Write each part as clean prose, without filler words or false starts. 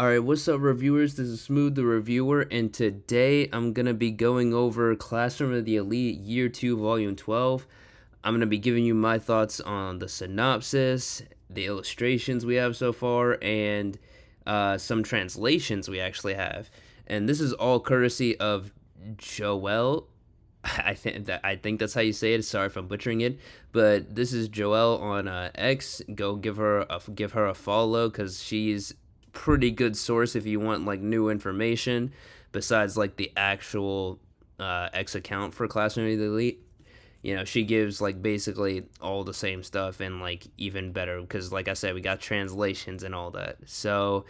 Alright, what's up, reviewers? This is Smooth the Reviewer, and today I'm going to be going over Classroom of the Elite Year 2, Volume 12. I'm going to be giving you my thoughts on the synopsis, the illustrations we have so far, and some translations we actually have. And this is all courtesy of Joelle. I think that's how you say it. Sorry if I'm butchering it, but this is Joelle on X. Go give her a follow because she's pretty good source if you want like new information besides like the actual X account for Classroom of the Elite. She gives like basically all the same stuff and like even better because, like I said, we got translations and all that. So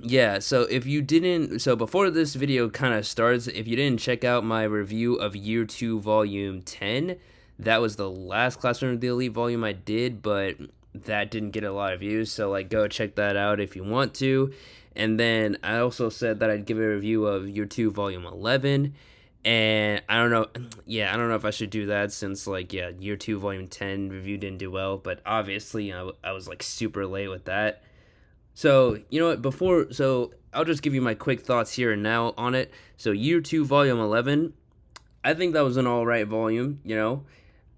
yeah, so if you didn't, so before this video kind of starts, if you didn't check out my review of Year 2 Volume 10, that was the last Classroom of the Elite volume I did, but that didn't get a lot of views, so like go check that out if you want to. And then I also said that I'd give a review of Year 2 Volume 11, and I don't know, yeah, I don't know if I should do that since like, yeah, Year 2 Volume 10 review didn't do well, but obviously I was like super late with that. So, you know what, so I'll just give you my quick thoughts here and now on it. So, Year 2, Volume 11, I think that was an alright volume.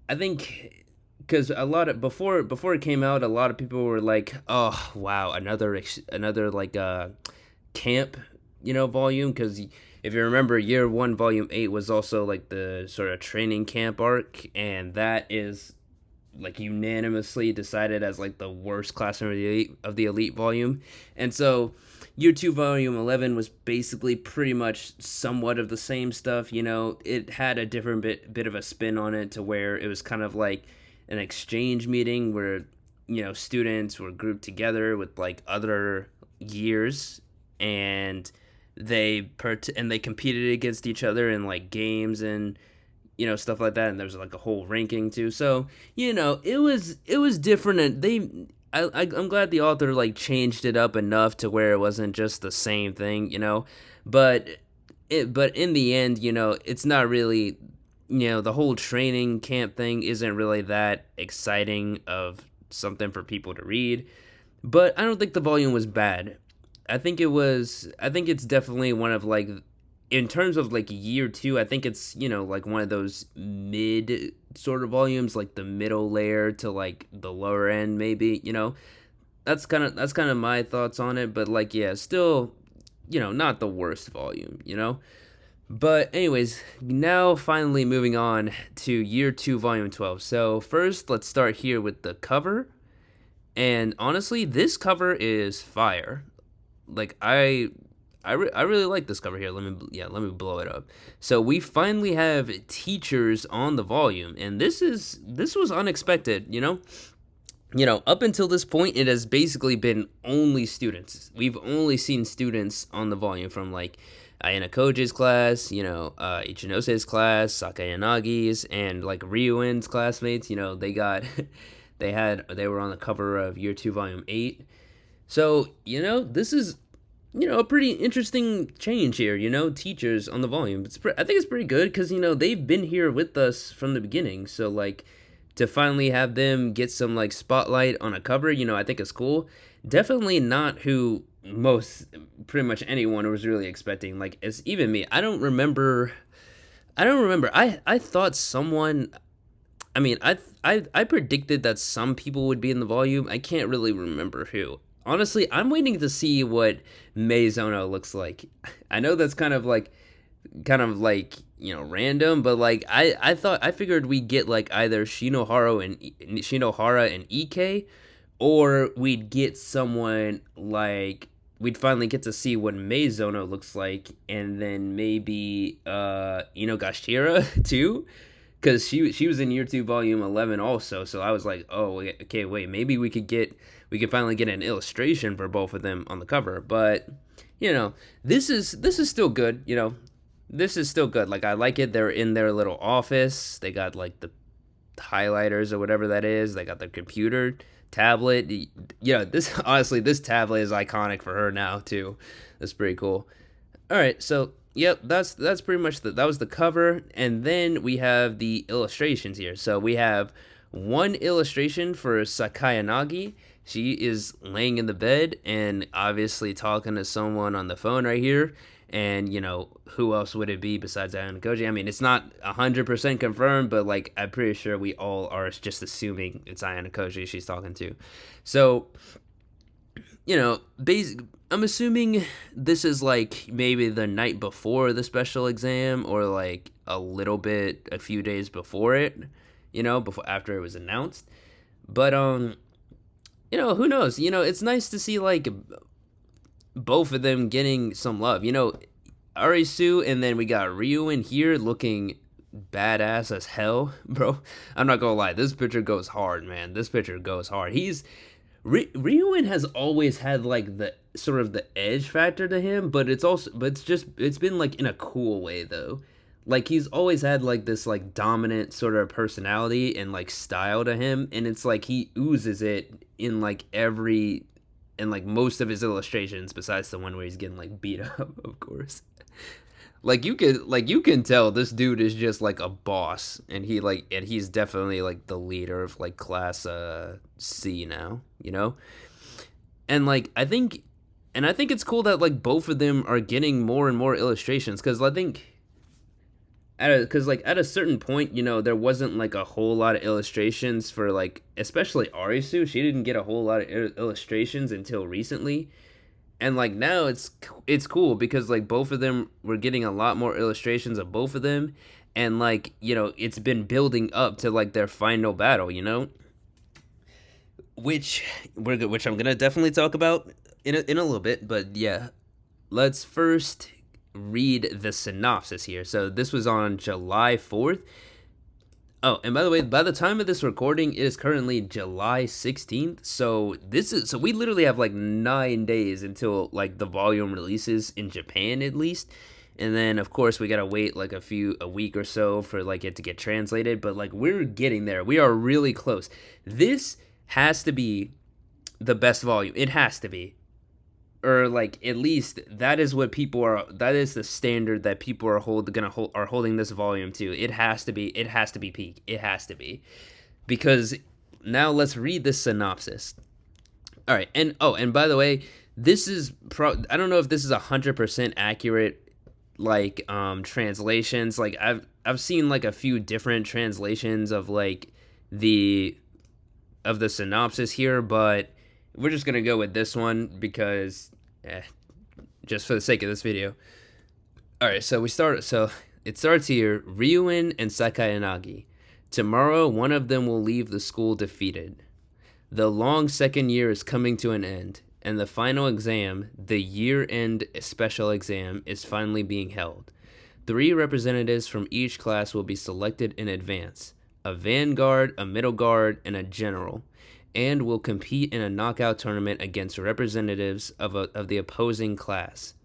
I think, because a lot of, before it came out, a lot of people were like, oh, wow, another like, camp, volume, because if you remember, Year 1, Volume 8 was also, like, the sort of training camp arc, and that is like unanimously decided as like the worst Classroom of the Elite volume. And so Year 2 Volume 11 was basically pretty much somewhat of the same stuff. It had a different bit of a spin on it to where it was kind of like an exchange meeting where students were grouped together with like other years, and they competed against each other in like games and stuff like that, and there's like a whole ranking too. So it was different, and I'm glad the author like changed it up enough to where it wasn't just the same thing. But in the end, it's not really, the whole training camp thing isn't really that exciting of something for people to read. But I don't think the volume was bad. I think it's definitely one of like, in terms of like Year 2, I think it's like one of those mid sort of volumes, like the middle layer to like the lower end, maybe. That's kind of my thoughts on it. But like, yeah, still, not the worst volume. But anyways, now finally moving on to Year 2 Volume 12. So first, let's start here with the cover. And honestly, this cover is fire. Like I really like this cover here. Let me blow it up. So we finally have teachers on the volume, and this was unexpected. Up until this point, it has basically been only students. We've only seen students on the volume from like Ayana Koji's class, Ichinose's class, Sakayanagi's, and like Ryuen's classmates. They got they were on the cover of Year 2 Volume 8. So, this is a pretty interesting change here. Teachers on the volume. I think it's pretty good because they've been here with us from the beginning. So like, to finally have them get some like spotlight on a cover, I think it's cool. Definitely not who pretty much anyone was really expecting. Like, it's even me. I don't remember. I thought someone. I mean, I predicted that some people would be in the volume. I can't really remember who. Honestly, I'm waiting to see what Meizono looks like. I know that's kind of like random, but like I figured we'd get like either Shinohara and Ike, or we'd get someone like, we'd finally get to see what Meizono looks like, and then maybe Inogashira too, because she was in Year 2 Volume 11 also. So I was like, oh, okay, wait, maybe we could finally get an illustration for both of them on the cover. But this is still good. This is still good. Like, I like it. They're in their little office. They got like the highlighters or whatever that is. They got their computer, tablet. This honestly, this tablet is iconic for her now too. That's pretty cool. All right, so yep, that's pretty much that was the cover, and then we have the illustrations here. So we have one illustration for Sakayanagi, She is laying in the bed and obviously talking to someone on the phone right here. And, who else would it be besides Ayana Koji? I mean, it's not 100% confirmed, but, like, I'm pretty sure we all are just assuming it's Ayana Koji she's talking to. So, I'm assuming this is, like, maybe the night before the special exam or, like, a few days before it, after it was announced. But, who knows? It's nice to see, like, both of them getting some love. Arisu, and then we got Ryuin here looking badass as hell, bro. I'm not gonna lie, this picture goes hard, man. This picture goes hard. Ryuin has always had like the sort of the edge factor to him, but it's been like in a cool way though. Like he's always had like this like dominant sort of personality and like style to him, and it's like he oozes it in like most of his illustrations besides the one where he's getting like beat up, of course. You can tell this dude is just like a boss, and he's definitely like the leader of like class C now, and I think it's cool that like both of them are getting more and more illustrations, because I think at a certain point, there wasn't like a whole lot of illustrations for like, especially Arisu. She didn't get a whole lot of illustrations until recently, and like now it's cool because like both of them were getting a lot more illustrations of both of them, and like it's been building up to like their final battle, which I'm gonna definitely talk about in a little bit. But yeah, let's first read the synopsis here. So this was on July 4th. Oh, and by the way, by the time of this recording, it is currently July 16th. So we literally have like 9 days until like the volume releases in Japan at least. And then of course we gotta wait like a week or so for like it to get translated. But like we're getting there. We are really close. This has to be the best volume. It has to be. Or like at least that is the standard that people are holding this volume to. It has to be peak. It has to be. Because now let's read this synopsis. All right. And by the way, this is I don't know if this is 100% accurate like translations. Like I've seen like a few different translations of like the synopsis here, but we're just gonna go with this one because, just for the sake of this video. All right, so it starts here. Ryuin and Sakayanagi. Tomorrow, one of them will leave the school defeated. The long second year is coming to an end, and the final exam, the year-end special exam, is finally being held. 3 representatives from each class will be selected in advance: a vanguard, a middle guard, and a general, and will compete in a knockout tournament against representatives of the opposing class.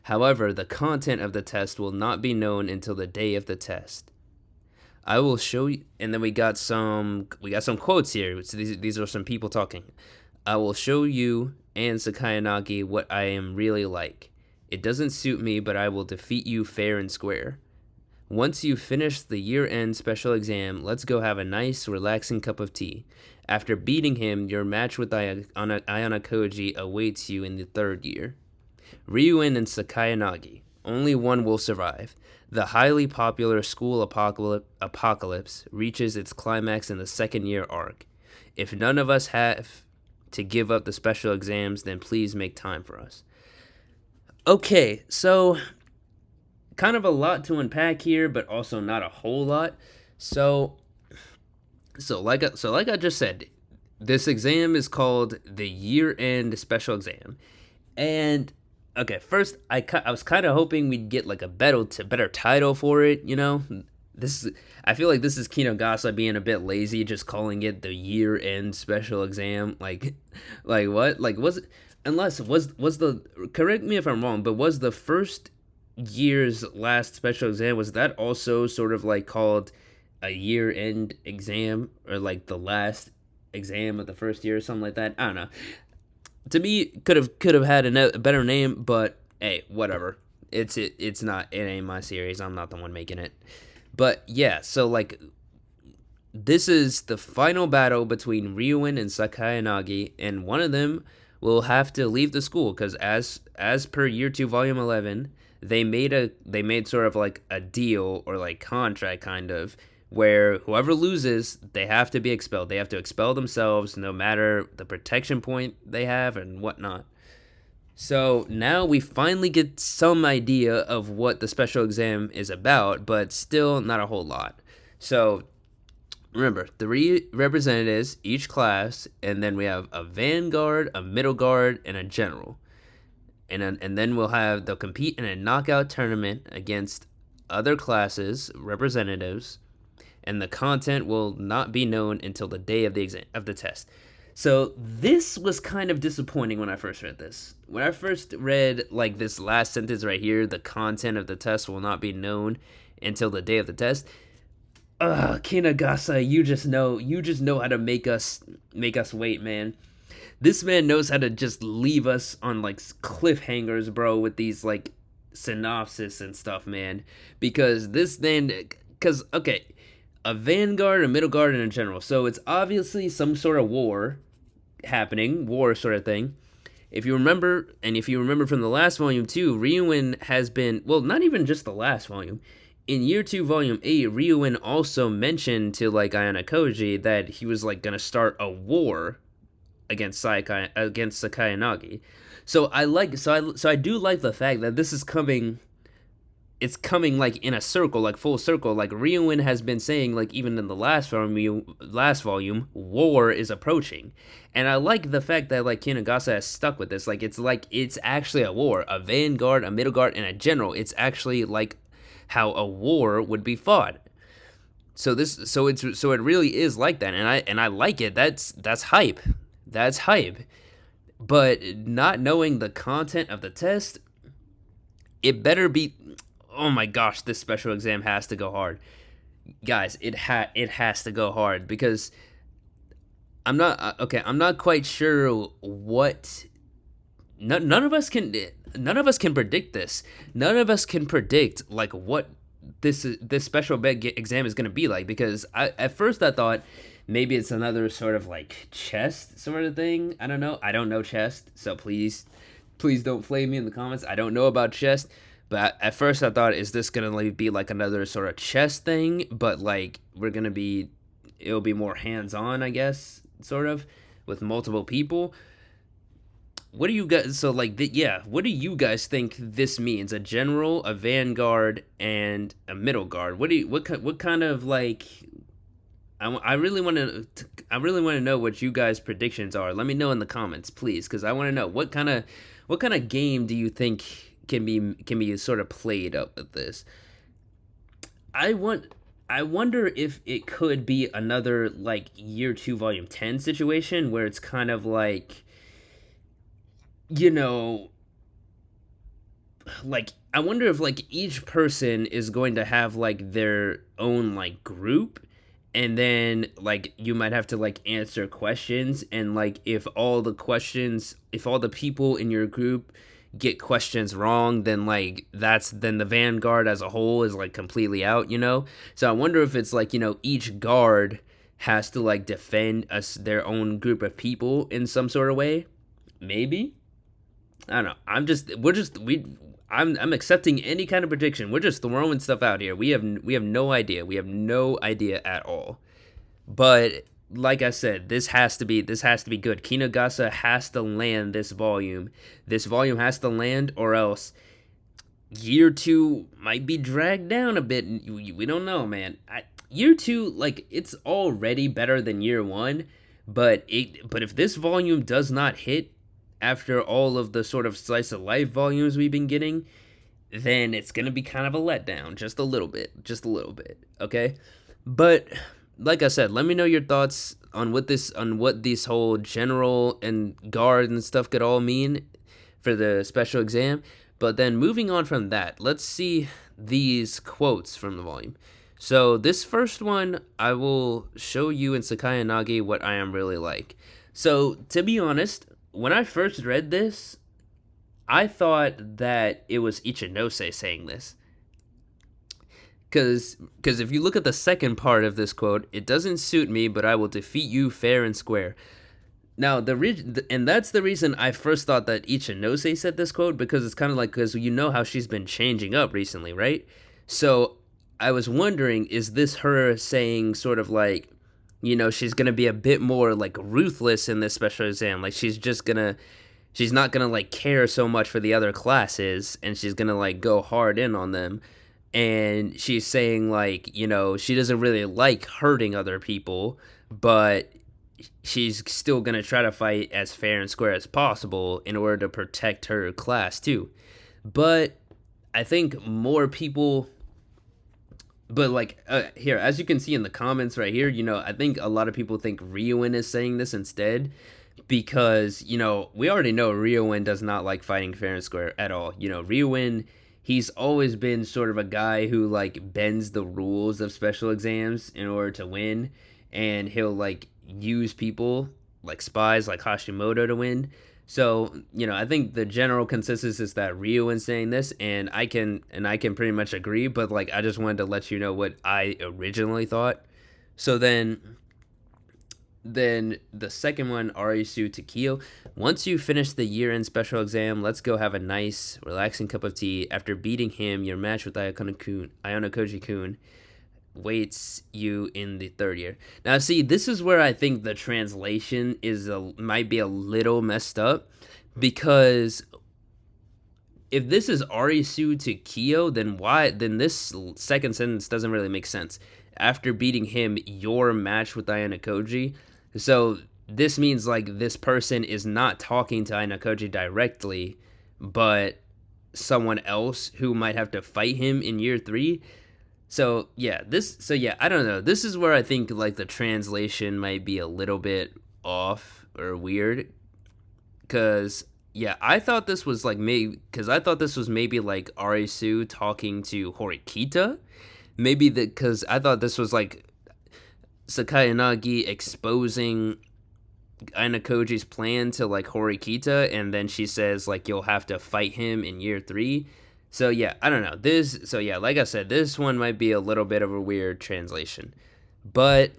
However, the content of the test will not be known until the day of the test. I will show you, and then we got some quotes here. So these are some people talking. I will show you and Sakayanagi what I am really like. It doesn't suit me, but I will defeat you fair and square. Once you finish the year-end special exam, let's go have a nice, relaxing cup of tea. After beating him, your match with Ayana Koji awaits you in the 3rd year. Ryuin and Sakayanagi. Only one will survive. The highly popular school apocalypse reaches its climax in the 2nd year arc. If none of us have to give up the special exams, then please make time for us. Okay, so kind of a lot to unpack here, but also not a whole lot. So like I just said, this exam is called the year-end special exam. And okay, first I was kind of hoping we'd get like a better title for it, I feel like this is Kinogasa being a bit lazy, just calling it the year-end special exam. Like what? Like was the correct me if I'm wrong, but was the first year's last special exam, was that also sort of like called a year-end exam, or like the last exam of the first year or something like that? I don't know. To me, could have had a better name, but hey, whatever. It ain't my series. I'm not the one making it. But yeah, so like this is the final battle between Ryuin and Sakayanagi, and one of them will have to leave the school because as per year 2 volume 11, they made sort of like a deal or like contract kind of where whoever loses, they have to be expelled. They have to expel themselves no matter the protection point they have and whatnot. So now we finally get some idea of what the special exam is about, but still not a whole lot. So remember, 3 representatives each class, and then we have a vanguard, a middle guard, and a general. And then they'll compete in a knockout tournament against other classes representatives, and the content will not be known until the day of the test. So this was kind of disappointing when I first read this. When I first read like this last sentence right here, the content of the test will not be known until the day of the test. Kinagasa, you just know how to make us wait, man. This man knows how to just leave us on like cliffhangers, bro, with these like synopsis and stuff, man. Because okay, a vanguard, a middle guard, and a general. So it's obviously some sort of war happening, war sort of thing. If you remember from the last volume too, Ryuin has been, well, not even just the last volume. In year 2, volume 8, Ryuin also mentioned to like Ayana Koji that he was like gonna start a war against Sakayanagi. So I do like the fact that this is coming. It's coming like in a circle, like full circle. Like Ryuin has been saying, like even in the last volume, war is approaching, and I like the fact that like Kinagasa has stuck with this. Like it's actually a war, a vanguard, a middle guard, and a general. It's actually like how a war would be fought. So it really is like that, and I like it. That's hype. That's hype. But not knowing the content of the test, it better be. Oh my gosh, this special exam has to go hard, guys. It has to go hard because I'm not quite sure what. None of us can. None of us can predict this. None of us can predict like what this special exam is going to be like, because at first I thought maybe it's another sort of like chest sort of thing. I don't know. I don't know chest, so please don't flame me in the comments. I don't know about chest, but at first I thought, is this going to be like another sort of chest thing, but like it'll be more hands-on, I guess, sort of, with multiple people. What do you guys, so like yeah, what do you guys think this means? A general, a vanguard, and a middle guard. What kind of like, I really want to know what you guys' predictions are. Let me know in the comments, please, because I want to know what kind of game do you think can be sort of played up with this. I wonder if it could be another like year 2 volume 10 situation where it's kind of like, you know, like I wonder if like each person is going to have like their own like group, and then like you might have to like answer questions, and like if all the people in your group get questions wrong, then like then the vanguard as a whole is like completely out, you know. So I wonder if it's like, you know, each guard has to like defend their own group of people in some sort of way, maybe. I don't know. I'm accepting any kind of prediction. We're just throwing stuff out here. We have no idea. We have no idea at all. But like I said, this has to be good. Kinagasa has to land this volume. This volume has to land, or else year 2 might be dragged down a bit. We don't know, man. Year 2, like, it's already better than year 1, but if this volume does not hit after all of the sort of slice of life volumes we've been getting, then it's gonna be kind of a letdown, just a little bit, okay? But like I said, let me know your thoughts on what these whole general and guard and stuff could all mean for the special exam. But then moving on from that, let's see these quotes from the volume. So this first one, I will show you in Sakayanagi what I am really like. So to be honest, when I first read this, I thought that it was Ichinose saying this. Because if you look at the second part of this quote, it doesn't suit me, but I will defeat you fair and square. Now and that's the reason I first thought that Ichinose said this quote, because it's kind of like, because you know how she's been changing up recently, right? So I was wondering, is this her saying sort of like, she's gonna be a bit more like ruthless in this special exam, like she's not gonna like care so much for the other classes, and she's gonna like go hard in on them. And she's saying like, she doesn't really like hurting other people, but she's still going to try to fight as fair and square as possible in order to protect her class too. But I think more people, but like here, as you can see in the comments right here, I think a lot of people think Ryuin is saying this instead, because we already know Ryuin does not like fighting fair and square at all. Ryuin, he's always been sort of a guy who like bends the rules of special exams in order to win, and he'll like use people like spies like Hashimoto to win. So, I think the general consensus is that Ryuin's saying this, and I can pretty much agree, but like I just wanted to let you know what I originally thought. So then the second one, Arisu to Kyo. Once you finish the year-end special exam, let's go have a nice, relaxing cup of tea. After beating him, your match with Ayanokoji-kun waits you in the third year. Now, see, this is where I think the translation might be a little messed up, because if this is Arisu to Kyo, then this second sentence doesn't really make sense. After beating him, your match with Ayanokoji. So this means like this person is not talking to Ayanokoji directly, but someone else who might have to fight him in year 3. So yeah, I don't know. This is where I think like the translation might be a little bit off or weird, because I thought this was like maybe like Arisu talking to Horikita, because I thought this was like Sakayanagi exposing Ayanokoji's plan to like Horikita, and then she says like you'll have to fight him in year 3. So yeah, I don't know. Like I said, this one might be a little bit of a weird translation. But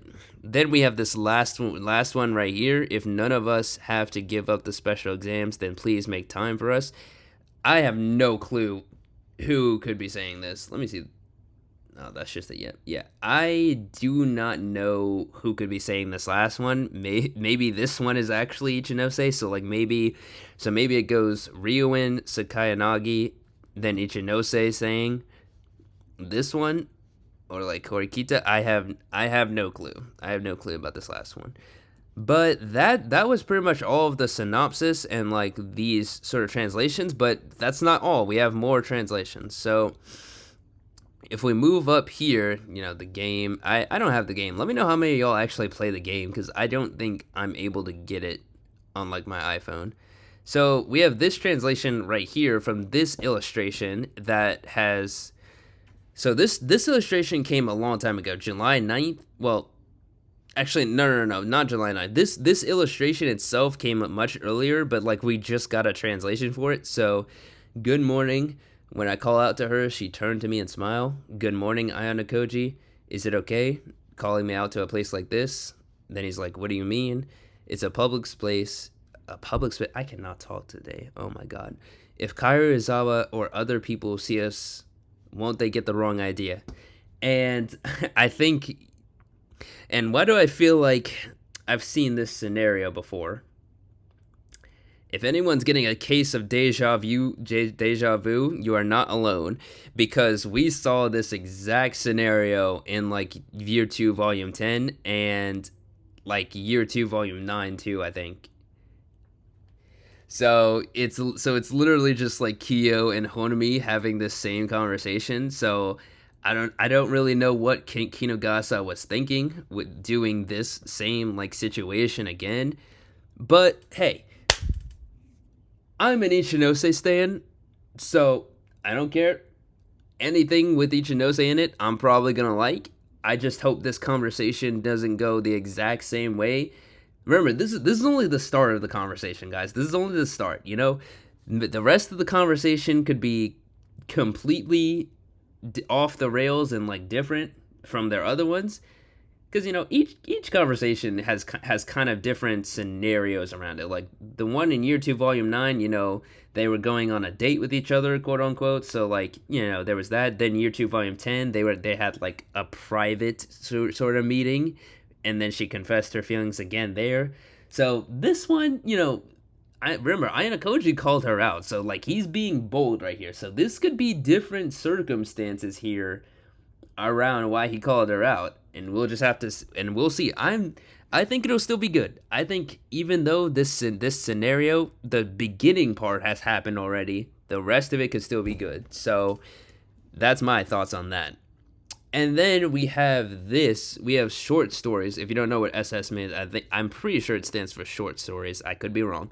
then we have this last one right here. If none of us have to give up the special exams, then please make time for us. I have no clue who could be saying this. Let me see. Oh, that's just a yeah. I do not know who could be saying this last one. Maybe this one is actually Ichinose. So maybe it goes Ryuin, Sakayanagi, then Ichinose saying this one, or like Horikita. I have no clue. I have no clue about this last one. But that was pretty much all of the synopsis and like these sort of translations. But that's not all. We have more translations. So if we move up here, the game, I don't have the game. Let me know how many of y'all actually play the game, because I don't think I'm able to get it on like my iPhone. So we have this translation right here from this illustration that has... So this illustration came a long time ago, July 9th. Well, actually, no, not July 9th. This illustration itself came up much earlier, but like we just got a translation for it. So, good morning. When I call out to her, she turned to me and smiled. Good morning, Ayanokoji. Is it okay calling me out to a place like this? Then he's like, what do you mean? It's a public space. A public space. I cannot talk today. Oh my god. If Kairi Izawa or other people see us, won't they get the wrong idea? And I think... And why do I feel like I've seen this scenario before? If anyone's getting a case of deja vu, you are not alone, because we saw this exact scenario in like year 2 volume 10 and like year 2 volume 9 too, I think. So it's literally just like Kyo and Honami having this same conversation. So I don't really know what Kinugasa was thinking with doing this same like situation again. But hey, I'm an Ichinose stan, so I don't care. Anything with Ichinose in it, I'm probably gonna like. I just hope this conversation doesn't go the exact same way. Remember, this is only the start of the conversation, guys. This is only the start, The rest of the conversation could be completely off the rails and like different from their other ones, because each conversation has kind of different scenarios around it. Like the one in year 2 volume 9, they were going on a date with each other, quote unquote. So like, there was that. Then year 2 volume 10, they had like a private sort of meeting, and then she confessed her feelings again there. So this one, I remember Ayana Koji called her out. So like, he's being bold right here. So this could be different circumstances here around why he called her out, and we'll just have to, and we'll see. I think it'll still be good. I think even though this scenario, the beginning part has happened already, the rest of it could still be good. So that's my thoughts on that. And then we have short stories. If you don't know what SS means, I'm pretty sure it stands for short stories. I could be wrong.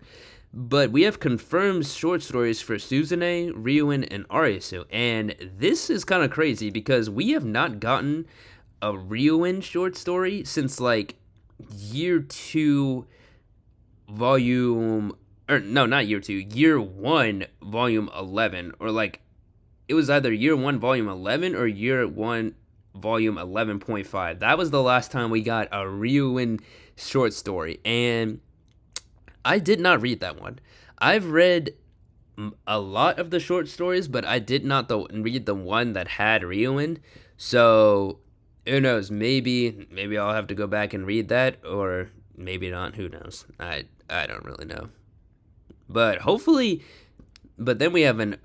But we have confirmed short stories for Suzune, Ryuin, and Arisu. And this is kind of crazy because we have not gotten a Ryuin short story since like year 2 volume, or no, not year 2, year 1 volume 11, or like it was either year 1 volume 11 or year 1 volume 11.5. That was the last time we got a Ryuin short story, and I did not read that one. I've read a lot of the short stories, but I did not read the one that had Ryuin. So who knows? Maybe I'll have to go back and read that, or maybe not. Who knows? I don't really know. But hopefully, but then we have an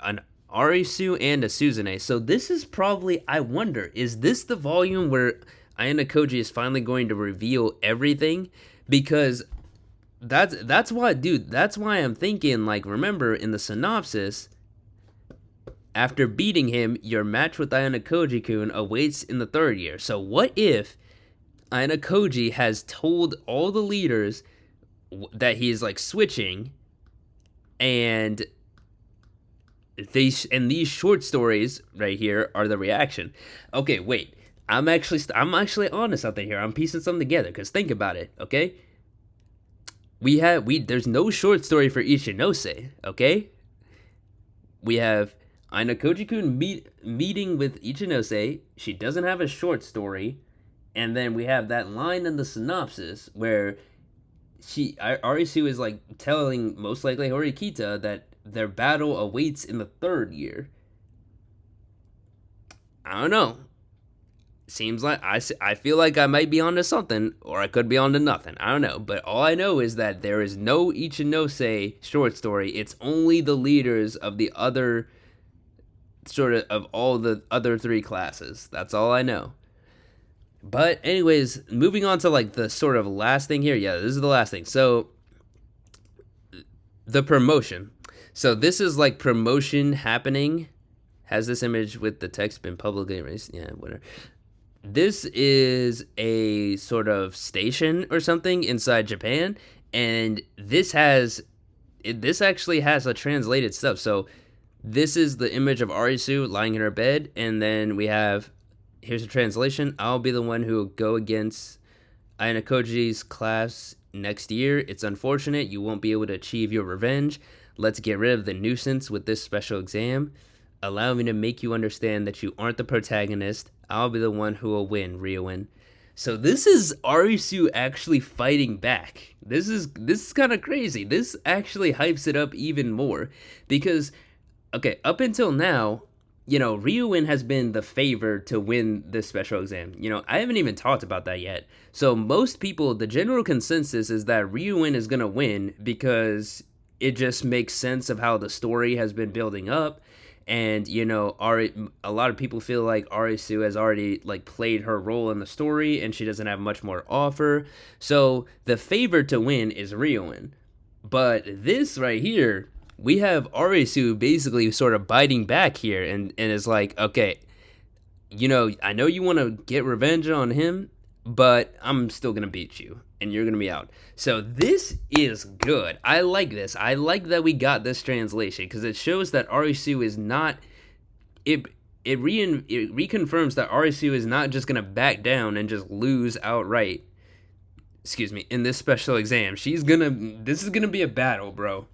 Arisu and a Suzune. So this is probably, I wonder, is this the volume where Ayana Koji is finally going to reveal everything? Because that's why, dude, that's why I'm thinking, like, remember in the synopsis, after beating him, your match with Ayana Koji-kun awaits in the 3rd year. So what if Ayana Koji has told all the leaders that he's like switching, and these short stories right here are the reaction. Okay, wait. I'm actually onto something here. I'm piecing something together, because think about it, okay? There's no short story for Ichinose, okay? We have Ayana Koji-kun meeting with Ichinose. She doesn't have a short story. And then we have that line in the synopsis where Arisu is like telling, most likely Horikita, that their battle awaits in the 3rd year. I don't know. Seems like I feel like I might be onto something, or I could be onto nothing. I don't know. But all I know is that there is no Ichinose short story. It's only the leaders of the other, of all the other 3 classes. That's all I know. But anyways, moving on to like the sort of last thing here. Yeah, this is the last thing. So the promotion. So this is like promotion happening. Has this image with the text been publicly released? Yeah, whatever. This is a sort of station or something inside Japan, and this actually has a translated stuff. So this is the image of Arisu lying in her bed, and then we have, here's a translation: I'll be the one who will go against Ayana Koji's class next year. It's unfortunate you won't be able to achieve your revenge. Let's get rid of the nuisance with this special exam. Allow me to make you understand that you aren't the protagonist. I'll be the one who will win, Ryuin. So this is Arisu actually fighting back. This is kind of crazy. This actually hypes it up even more, because, okay, up until now, Ryuin has been the favored to win this special exam. I haven't even talked about that yet. So most people, the general consensus is that Ryuin is going to win, because it just makes sense of how the story has been building up. And, a lot of people feel like Arisu has already, like, played her role in the story, and she doesn't have much more to offer. So the favorite to win is Ryuin. But this right here, we have Arisu basically sort of biting back here, and is like, okay, I know you want to get revenge on him, but I'm still going to beat you, and you're going to be out. So this is good. I like this. I like that we got this translation, because it shows that Arisu is not, it reconfirms that Arisu is not just going to back down and just lose outright, in this special exam. This is going to be a battle, bro.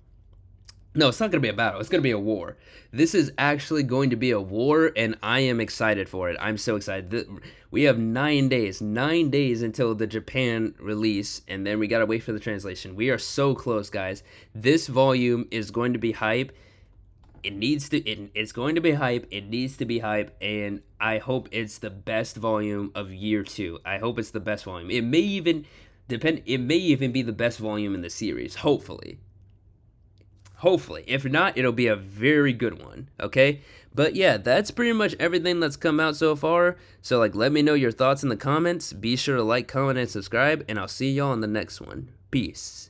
No, it's not going to be a battle. It's going to be a war. This is actually going to be a war, and I am excited for it. I'm so excited. We have 9 days until the Japan release, and then we got to wait for the translation. We are so close, guys. This volume is going to be hype. It's going to be hype. It needs to be hype, and I hope it's the best volume of year 2. I hope it's the best volume. It may even be the best volume in the series, hopefully. Hopefully. If not, it'll be a very good one, okay? But yeah, that's pretty much everything that's come out so far. So like let me know your thoughts in the comments. Be sure to like, comment, and subscribe, and I'll see y'all in the next one. Peace.